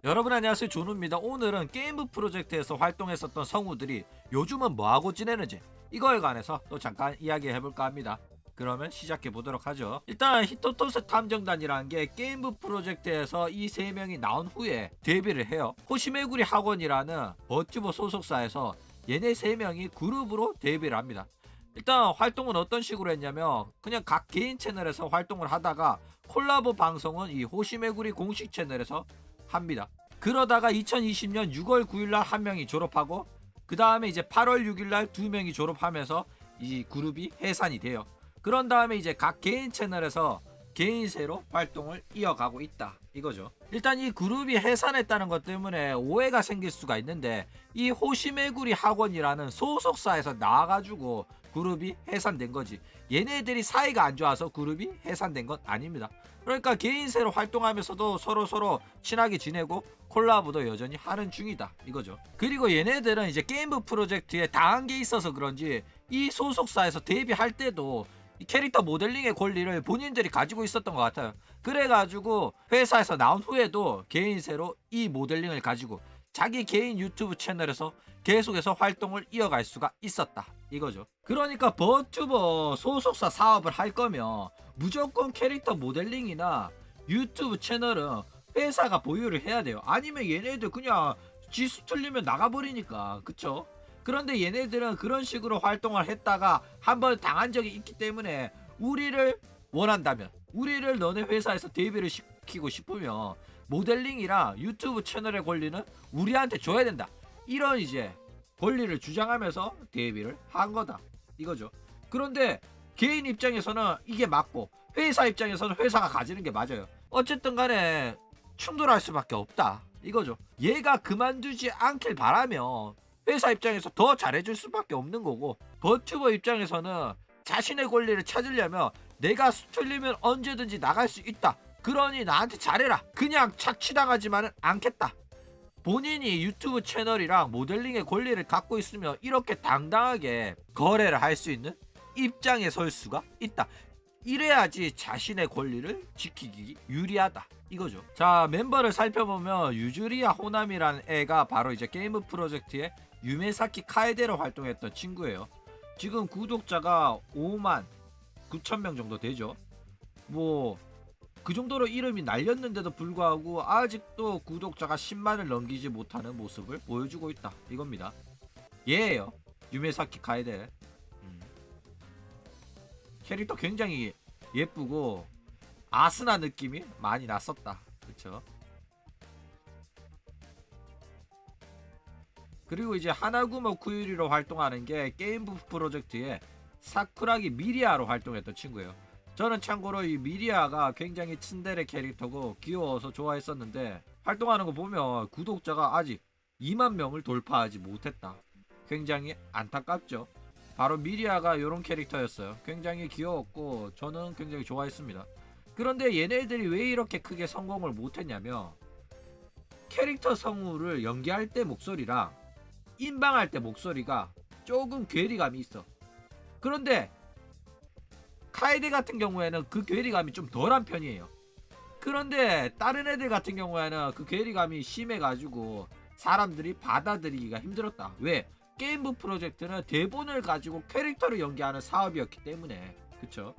여러분 안녕하세요, 준우입니다. 오늘은 게임부 프로젝트에서 활동했었던 성우들이 요즘은 뭐하고 지내는지 이거에 관해서 또 잠깐 이야기해볼까 합니다. 그러면 시작해보도록 하죠. 일단 히토토스 탐정단이라는 게 게임부 프로젝트에서 이 세 명이 나온 후에 데뷔를 해요. 호시메구리 학원이라는 버튜버 소속사에서 얘네 세 명이 그룹으로 데뷔를 합니다. 일단 활동은 어떤 식으로 했냐면 그냥 각 개인 채널에서 활동을 하다가 콜라보 방송은 이 호시메구리 공식 채널에서 합니다. 그러다가 2020년 6월 9일날 한 명이 졸업하고 그 다음에 이제 8월 6일날 두 명이 졸업하면서 이 그룹이 해산이 돼요. 그런 다음에 이제 각 개인 채널에서 개인세로 활동을 이어가고 있다 이거죠. 일단 이 그룹이 해산했다는 것 때문에 오해가 생길 수가 있는데 이 호시메구리 학원이라는 소속사에서 나와가지고 그룹이 해산된 거지, 얘네들이 사이가 안 좋아서 그룹이 해산된 건 아닙니다. 그러니까 개인세로 활동하면서도 서로 친하게 지내고 콜라보도 여전히 하는 중이다 이거죠. 그리고 얘네들은 이제 게임부 프로젝트에 당한 게 있어서 그런지 이 소속사에서 데뷔할 때도 이 캐릭터 모델링의 권리를 본인들이 가지고 있었던 것 같아요. 그래가지고 회사에서 나온 후에도 개인세로 이 모델링을 가지고 자기 개인 유튜브 채널에서 계속해서 활동을 이어갈 수가 있었다 이거죠. 그러니까 버튜버 소속사 사업을 할 거면 무조건 캐릭터 모델링이나 유튜브 채널은 회사가 보유를 해야 돼요. 아니면 얘네들 그냥 지수 틀리면 나가버리니까, 그쵸? 그런데 얘네들은 그런 식으로 활동을 했다가 한번 당한 적이 있기 때문에 우리를 원한다면, 우리를 너네 회사에서 데뷔를 시키고 싶으면 모델링이랑 유튜브 채널의 권리는 우리한테 줘야 된다, 이런 이제 권리를 주장하면서 데뷔를 한 거다 이거죠. 그런데 개인 입장에서는 이게 맞고 회사 입장에서는 회사가 가지는 게 맞아요. 어쨌든 간에 충돌할 수밖에 없다 이거죠. 얘가 그만두지 않길 바라면 회사 입장에서 더 잘해줄 수밖에 없는 거고, 버튜버 입장에서는 자신의 권리를 찾으려면 내가 틀리면 언제든지 나갈 수 있다, 그러니 나한테 잘해라, 그냥 착취당하지만은 않겠다. 본인이 유튜브 채널이랑 모델링의 권리를 갖고 있으면 이렇게 당당하게 거래를 할 수 있는 입장에 설 수가 있다. 이래야지 자신의 권리를 지키기 유리하다 이거죠. 자, 멤버를 살펴보면 유주리야 호남이라는 애가 바로 이제 게임 프로젝트의 유메사키 카에데로 활동했던 친구예요. 지금 구독자가 5만 9천 명 정도 되죠. 뭐 그 정도로 이름이 날렸는데도 불구하고 아직도 구독자가 10만을 넘기지 못하는 모습을 보여주고 있다 이겁니다. 얘예요, 유메사키 카에데. 캐릭터 굉장히 예쁘고 아스나 느낌이 많이 났었다, 그쵸? 그리고 이제 하나구모 쿠유리로 활동하는 게 게임부 프로젝트의 사쿠라기 미리아로 활동했던 친구예요. 저는 참고로 이 미리아가 굉장히 츤데레 캐릭터고 귀여워서 좋아했었는데 활동하는 거 보면 구독자가 아직 2만 명을 돌파하지 못했다. 굉장히 안타깝죠. 바로 미리아가 이런 캐릭터였어요. 굉장히 귀여웠고 저는 굉장히 좋아했습니다. 그런데 얘네들이 왜 이렇게 크게 성공을 못했냐면 캐릭터 성우를 연기할 때 목소리랑 인방할 때 목소리가 조금 괴리감이 있어. 그런데 카에데 같은 경우에는 그 괴리감이 좀 덜한 편이에요. 그런데 다른 애들 같은 경우에는 그 괴리감이 심해가지고 사람들이 받아들이기가 힘들었다. 왜? 게임부 프로젝트는 대본을 가지고 캐릭터를 연기하는 사업이었기 때문에, 그쵸?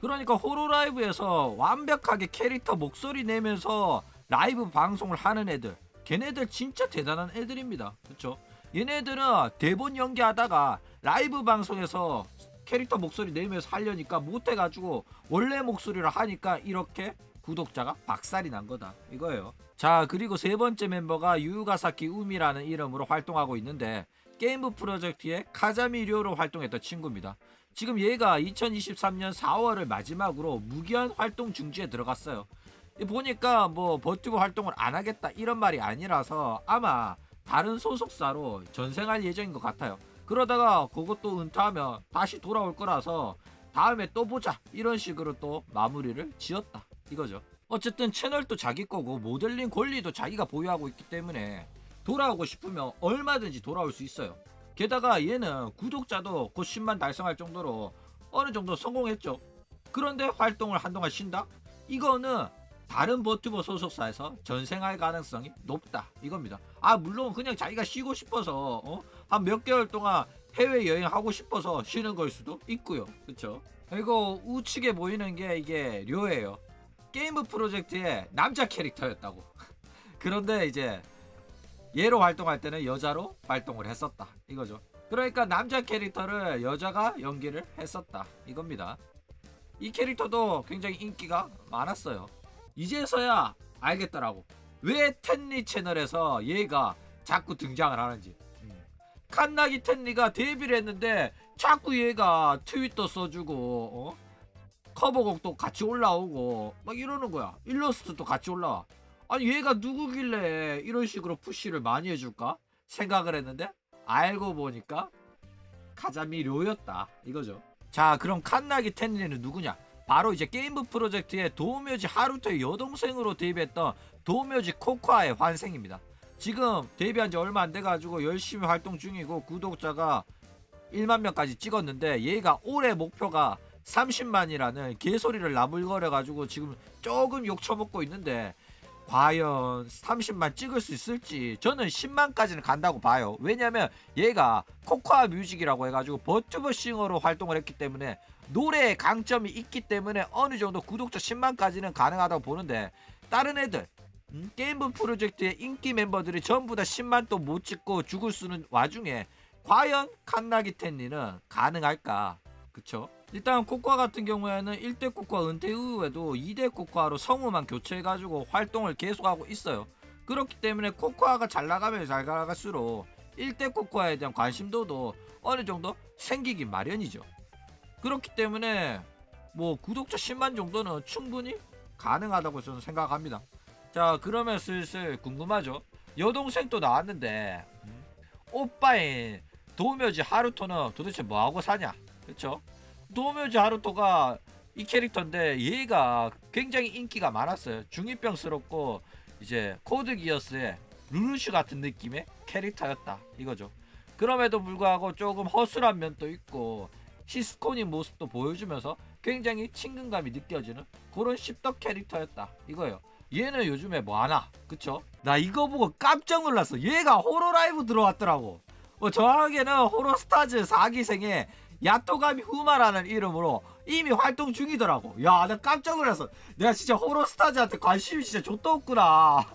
그러니까 호로라이브에서 완벽하게 캐릭터 목소리 내면서 라이브 방송을 하는 애들, 걔네들 진짜 대단한 애들입니다, 그쵸? 얘네들은 대본 연기하다가 라이브 방송에서 캐릭터 목소리 내면서 하려니까 못해가지고 원래 목소리로 하니까 이렇게 구독자가 박살이 난 거다 이거예요. 자, 그리고 세 번째 멤버가 유가사키 우미라는 이름으로 활동하고 있는데 게임부 프로젝트의 카자미료로 활동했던 친구입니다. 지금 얘가 2023년 4월을 마지막으로 무기한 활동 중지에 들어갔어요. 보니까 뭐 버튜버 활동을 안 하겠다 이런 말이 아니라서 아마 다른 소속사로 전생할 예정인 것 같아요. 그러다가 그것도 은퇴하면 다시 돌아올 거라서 다음에 또 보자 이런 식으로 또 마무리를 지었다 이거죠. 어쨌든 채널도 자기 거고 모델링 권리도 자기가 보유하고 있기 때문에 돌아오고 싶으면 얼마든지 돌아올 수 있어요. 게다가 얘는 구독자도 곧 10만 달성할 정도로 어느 정도 성공했죠. 그런데 활동을 한동안 쉰다? 이거는 다른 버튜버 소속사에서 전생할 가능성이 높다 이겁니다. 물론 그냥 자기가 쉬고 싶어서 한 몇 개월 동안 해외 여행하고 싶어서 쉬는 걸 수도 있고요. 그쵸? 그리고 우측에 보이는 게 이게 료예요. 게임 프로젝트의 남자 캐릭터였다고. 그런데 이제 얘로 활동할 때는 여자로 활동을 했었다 이거죠. 그러니까 남자 캐릭터를 여자가 연기를 했었다 이겁니다. 이 캐릭터도 굉장히 인기가 많았어요. 이제서야 알겠더라고. 왜 텐리 채널에서 얘가 자꾸 등장을 하는지. 칸나기 텐리가 데뷔를 했는데 자꾸 얘가 트위터 써주고 커버곡도 같이 올라오고 막 이러는 거야. 일러스트도 같이 올라와. 아니 얘가 누구길래 이런 식으로 푸시를 많이 해줄까 생각을 했는데 알고 보니까 카자미 료였다 이거죠. 자, 그럼 칸나기 텐리는 누구냐? 바로 이제 게임부 프로젝트의 도묘지 하루토의 여동생으로 데뷔했던 도묘지 코코아의 환생입니다. 지금 데뷔한 지 얼마 안 돼가지고 열심히 활동 중이고 구독자가 1만 명까지 찍었는데 얘가 올해 목표가 30만이라는 개소리를 나불거려가지고 지금 조금 욕처먹고 있는데 과연 30만 찍을 수 있을지 저는 10만까지는 간다고 봐요. 왜냐면 얘가 코코아 뮤직이라고 해가지고 버튜버 싱어로 활동을 했기 때문에 노래에 강점이 있기 때문에 어느 정도 구독자 10만까지는 가능하다고 보는데 다른 애들 게임분 프로젝트의 인기 멤버들이 전부 다 10만 또 못 찍고 죽을 수는 와중에 과연 칸나기 텐리는 가능할까? 그쵸? 일단 코코아 같은 경우에는 1대 코코아 은퇴 이후에도 2대 코코아로 성우만 교체해가지고 활동을 계속하고 있어요. 그렇기 때문에 코코아가 잘 나가면 잘 나갈수록 1대 코코아에 대한 관심도도 어느 정도 생기긴 마련이죠. 그렇기 때문에 뭐 구독자 10만 정도는 충분히 가능하다고 저는 생각합니다. 자, 그러면 슬슬 궁금하죠? 여동생 또 나왔는데 오빠인 도묘지 하루토는 도대체 뭐하고 사냐? 그쵸? 도묘지 하루토가 이 캐릭터인데 얘가 굉장히 인기가 많았어요. 중2병스럽고 이제 코드기어스의 루루슈 같은 느낌의 캐릭터였다 이거죠. 그럼에도 불구하고 조금 허술한 면도 있고 시스코님 모습도 보여주면서 굉장히 친근감이 느껴지는 그런 씹덕 캐릭터였다 이거예요. 얘는 요즘에 뭐하나? 그쵸? 나 이거 보고 깜짝 놀랐어. 얘가 호로라이브 들어왔더라고. 정확하게는 호로스타즈 4기생에 야토가미 후마라는 이름으로 이미 활동 중이더라고. 야, 나 깜짝 놀랐어. 내가 진짜 호로스타즈한테 관심이 진짜 좆도 없구나.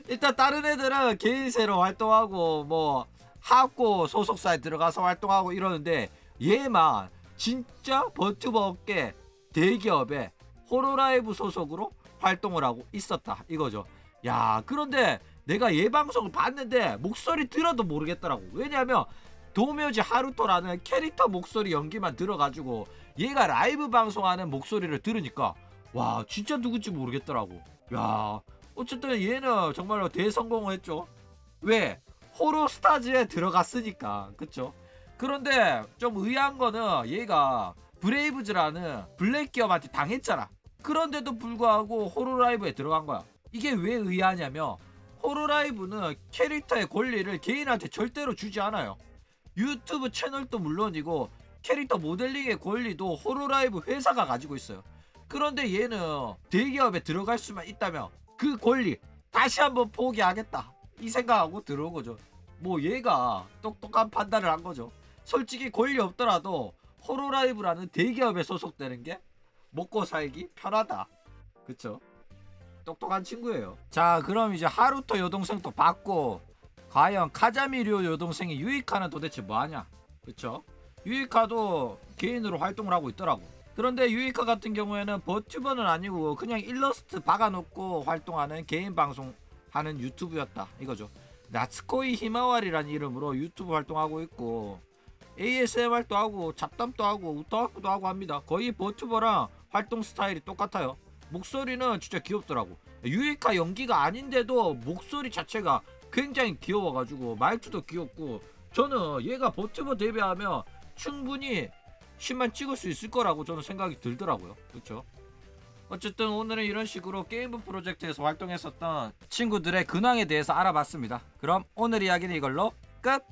일단 다른 애들은 개인세로 활동하고 뭐 하고 소속사에 들어가서 활동하고 이러는데 얘만 진짜 버튜버 업계 대기업의 호로라이브 소속으로 활동을 하고 있었다 이거죠. 야, 그런데 내가 얘 방송을 봤는데 목소리 들어도 모르겠더라고. 왜냐면 도묘지 하루토라는 캐릭터 목소리 연기만 들어가지고 얘가 라이브 방송하는 목소리를 들으니까 와, 진짜 누군지 모르겠더라고. 야, 어쨌든 얘는 정말로 대성공을 했죠. 왜? 호로스타즈에 들어갔으니까. 그쵸? 그런데 좀 의아한 거는 얘가 브레이브즈라는 블랙 기업한테 당했잖아. 그런데도 불구하고 호로라이브에 들어간 거야. 이게 왜 의아하냐면 호로라이브는 캐릭터의 권리를 개인한테 절대로 주지 않아요. 유튜브 채널도 물론이고 캐릭터 모델링의 권리도 호로라이브 회사가 가지고 있어요. 그런데 얘는 대기업에 들어갈 수만 있다면 그 권리 다시 한번 포기하겠다 이 생각하고 들어온 거죠. 뭐 얘가 똑똑한 판단을 한 거죠. 솔직히 권리 없더라도 호로라이브라는 대기업에 소속되는 게 먹고 살기 편하다. 그쵸? 똑똑한 친구예요. 자, 그럼 이제 하루토 여동생도 봤고 과연 카자미료 여동생이 유이카는 도대체 뭐하냐? 그쵸? 유이카도 개인으로 활동을 하고 있더라고. 그런데 유이카 같은 경우에는 버튜버는 아니고 그냥 일러스트 박아놓고 활동하는 개인 방송 하는 유튜브였다 이거죠. 나츠코이 히마와리라는 이름으로 유튜브 활동하고 있고 ASMR도 하고 잡담도 하고 우타와쿠도 하고 합니다. 거의 버튜버랑 활동 스타일이 똑같아요. 목소리는 진짜 귀엽더라고. 유이카 연기가 아닌데도 목소리 자체가 굉장히 귀여워가지고 말투도 귀엽고 저는 얘가 버튜버 데뷔하면 충분히 10만 찍을 수 있을 거라고 저는 생각이 들더라고요. 그렇죠? 어쨌든 오늘은 이런 식으로 게임부 프로젝트에서 활동했었던 친구들의 근황에 대해서 알아봤습니다. 그럼 오늘 이야기는 이걸로 끝!